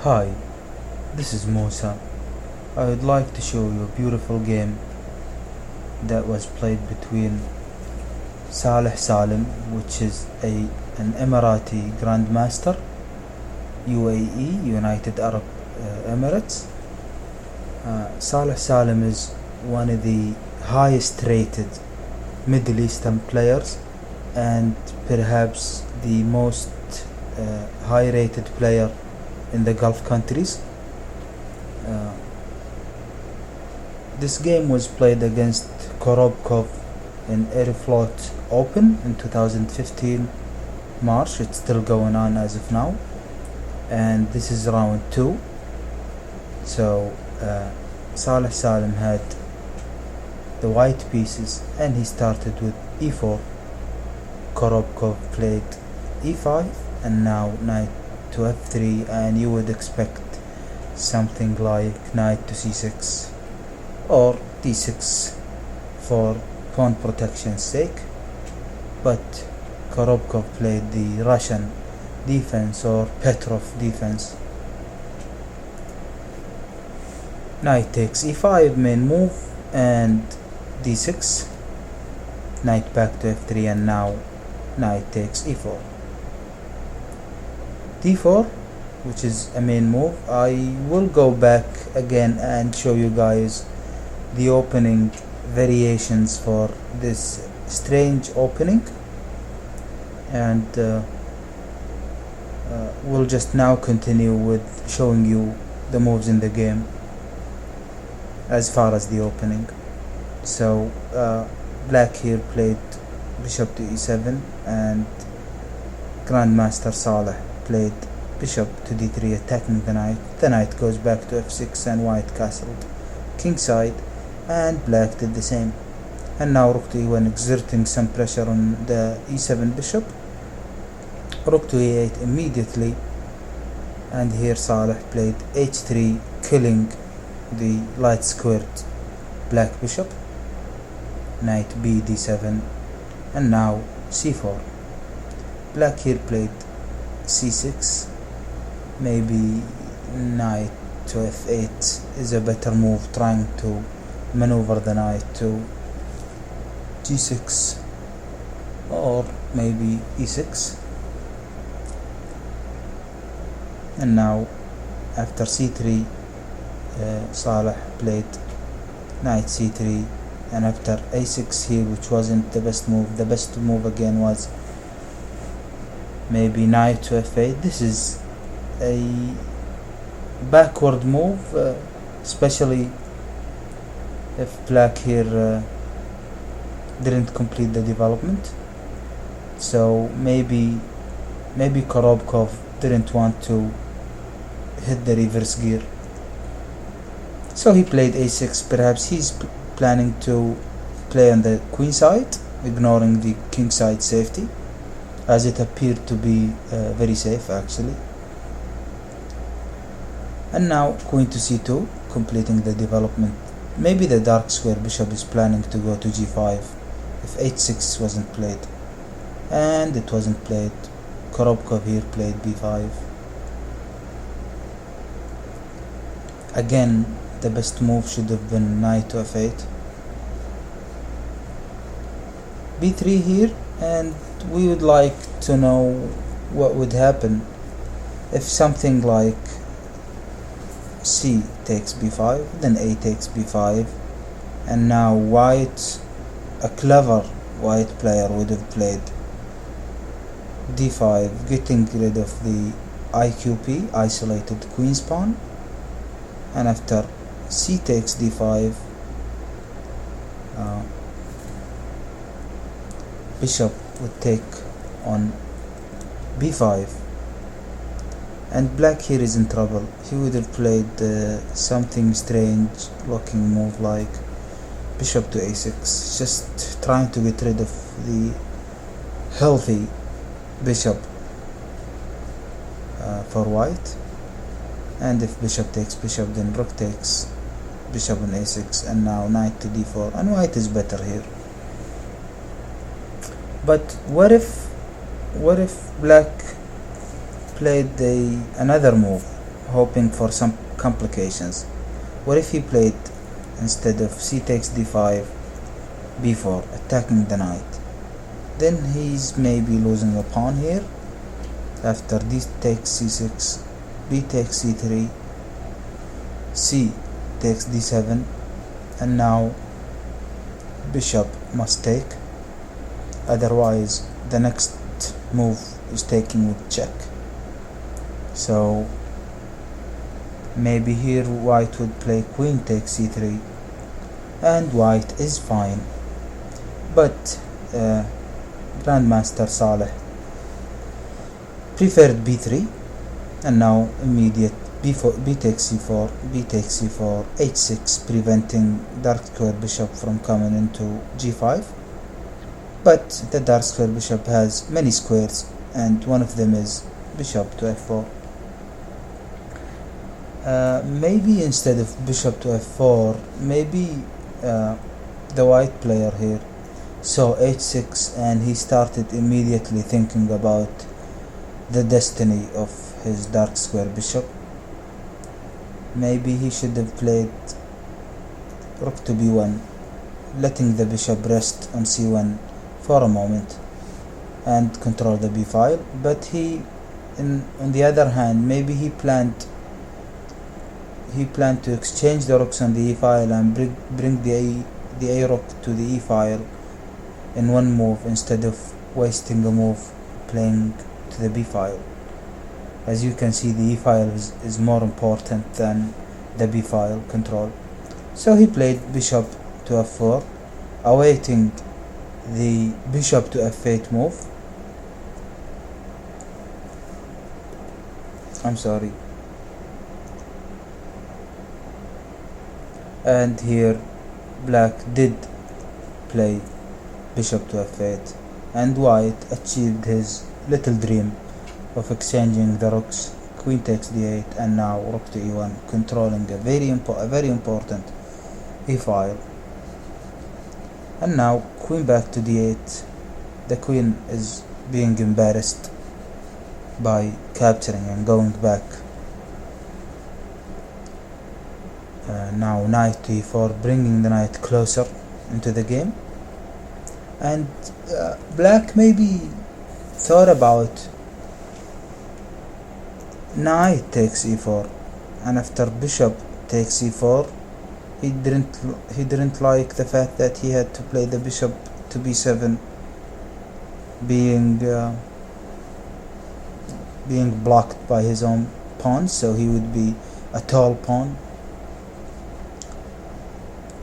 Hi, this is Musa. I would like to show you a beautiful game that was played between Salem, which is an Emirati Grandmaster, UAE, United Arab Emirates. Salem is one of the highest rated Middle Eastern players and perhaps the most high rated player in the Gulf countries. This game was played against Korobkov in Aeroflot Open in 2015 March. It's still going on as of now, and this is round 2. So Salem had the white pieces and he started with e4. Korobkov played e5 and now knight to f3, and you would expect something like knight to c6 or d6 for pawn protection's sake, but Korobkov played the Russian defense or Petrov defense. Knight takes e5, main move, and d6, knight back to f3, and now knight takes e4. d4, which is a main move. I will go back again and show you guys the opening variations for this strange opening, and we'll just now continue with showing you the moves in the game as far as the opening. So black here played bishop to e7, and Grandmaster Saleh played bishop to d3, attacking the knight. The knight goes back to f6 and white castled kingside, and black did the same. And now rook to e1, exerting some pressure on the e7 bishop. Rook to e8 immediately, and here Saleh played h3, killing the light squared black bishop. Knight b d7, and now c4. Black here played c6. Maybe knight to f8 is a better move, trying to maneuver the knight to g6 or maybe e6. And now after c3 Saleh played knight c3, and after a6 here, which wasn't the best move again was maybe knight to f8. This is a backward move, especially if black here didn't complete the development. So maybe Korobkov didn't want to hit the reverse gear, so he played a6. Perhaps he's planning to play on the queen side, ignoring the king side safety, as it appeared to be very safe actually. And now queen to c2, completing the development. Maybe the dark square bishop is planning to go to g5 if h6 wasn't played, and it wasn't played. Korobkov here played b5. Again, the best move should have been knight to f8. b3 here, and we would like to know what would happen if something like c takes b5, then a takes b5, and now white, a clever white player, would have played d5, getting rid of the IQP, isolated queen's pawn. And after c takes d5, bishop would take on b5, and black here is in trouble. He would have played something strange looking move like bishop to a6, just trying to get rid of the healthy bishop for white. And if bishop takes bishop, then rook takes bishop on a6, and now knight to d4, and white is better here. But what if black played another move, hoping for some complications. What if he played, instead of c takes d5, b4, attacking the knight? Then he's maybe losing a pawn here. After d takes c6, b takes c3, c takes d7, and now bishop must take, otherwise the next move is taking with check. So maybe here white would play queen takes c3, and white is fine. But Grandmaster Saleh preferred b3, and now immediate b4, b takes c4, b takes c4, h6, preventing dark square bishop from coming into g5. But the dark square bishop has many squares, and one of them is bishop to f4. Maybe instead of bishop to f4, maybe the white player here saw h6, and he started immediately thinking about the destiny of his dark square bishop. Maybe he should have played rook to b1, letting the bishop rest on c1 for a moment and control the b file. But on the other hand, maybe he planned to exchange the rooks on the e file and bring the a rook to the e file in one move, instead of wasting a move playing to the b file. As you can see, the e file is more important than the b file control. So he played bishop to f4, awaiting the bishop to f8 move. I'm sorry. And here black did play bishop to f8, and white achieved his little dream of exchanging the rooks. Queen takes d8, and now rook to e1, controlling a very important e file. And now queen back to d8. The queen is being embarrassed by capturing and going back. Now knight to e4, bringing the knight closer into the game. And black maybe thought about knight takes e4, and after bishop takes e4, he didn't like the fact that he had to play the bishop to b7, being blocked by his own pawns, so he would be a tall pawn.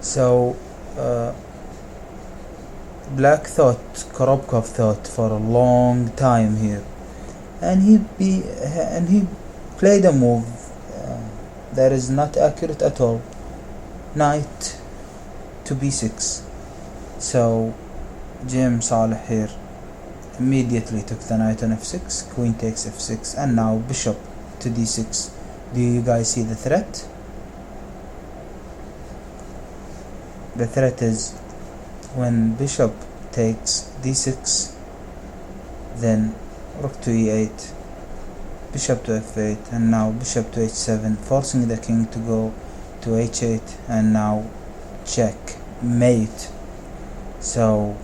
So black Korobkov thought for a long time here, and he played a move that is not accurate at all. Knight to b6. So Saleh here immediately took the knight on f6, queen takes f6, and now bishop to d6. Do you guys see the threat? The threat is when bishop takes d6, then rook to e8, bishop to f8, and now bishop to h7, forcing the king to go to h8, and now checkmate. So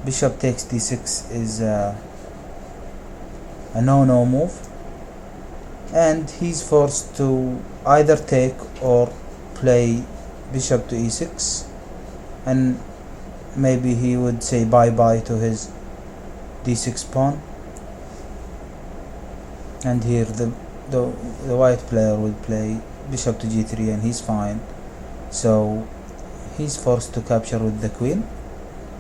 bishop takes d6 is a no-no move, and he's forced to either take or play bishop to e6, and maybe he would say bye-bye to his d6 pawn. And here the white player will play bishop to g3, and he's fine. So he's forced to capture with the queen,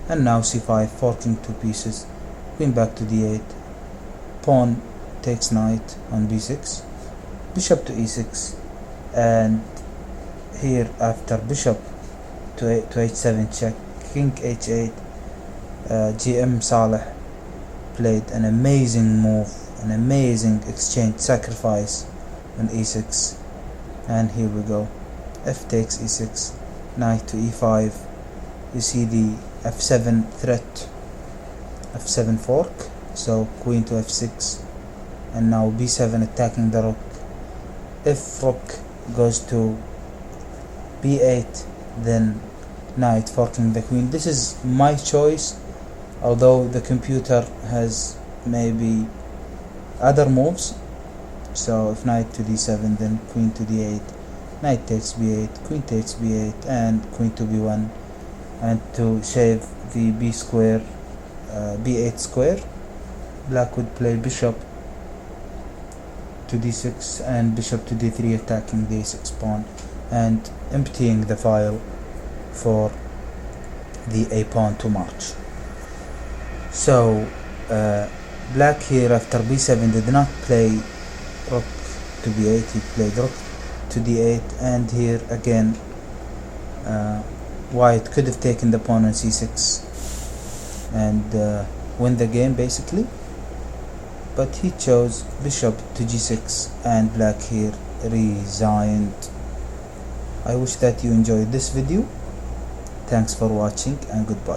and now c5, forking two pieces, queen back to d8, pawn takes knight on b6, bishop to e6, and here after bishop to h7 check, king h8, Saleh played an amazing move, an amazing exchange, sacrifice on e6, and here we go. F takes e6, knight to e5. You see the f7 threat, f7 fork, so queen to f6, and now b7 attacking the rook. If rook goes to b8, then knight forking the queen. This is my choice, although the computer has maybe other moves. So if knight to d7, then queen to d8, knight takes b8, queen takes b8, and queen to b1. And to save the b square, b8 square, black would play bishop to d6 and bishop to d3, attacking the a6 pawn and emptying the file for the a pawn to march. So black here after b7 did not play rook to b8, he played rook to d8, and here again white could have taken the pawn on c6 and win the game basically, but he chose bishop to g6 and black here resigned. I wish that you enjoyed this video. Thanks for watching and goodbye.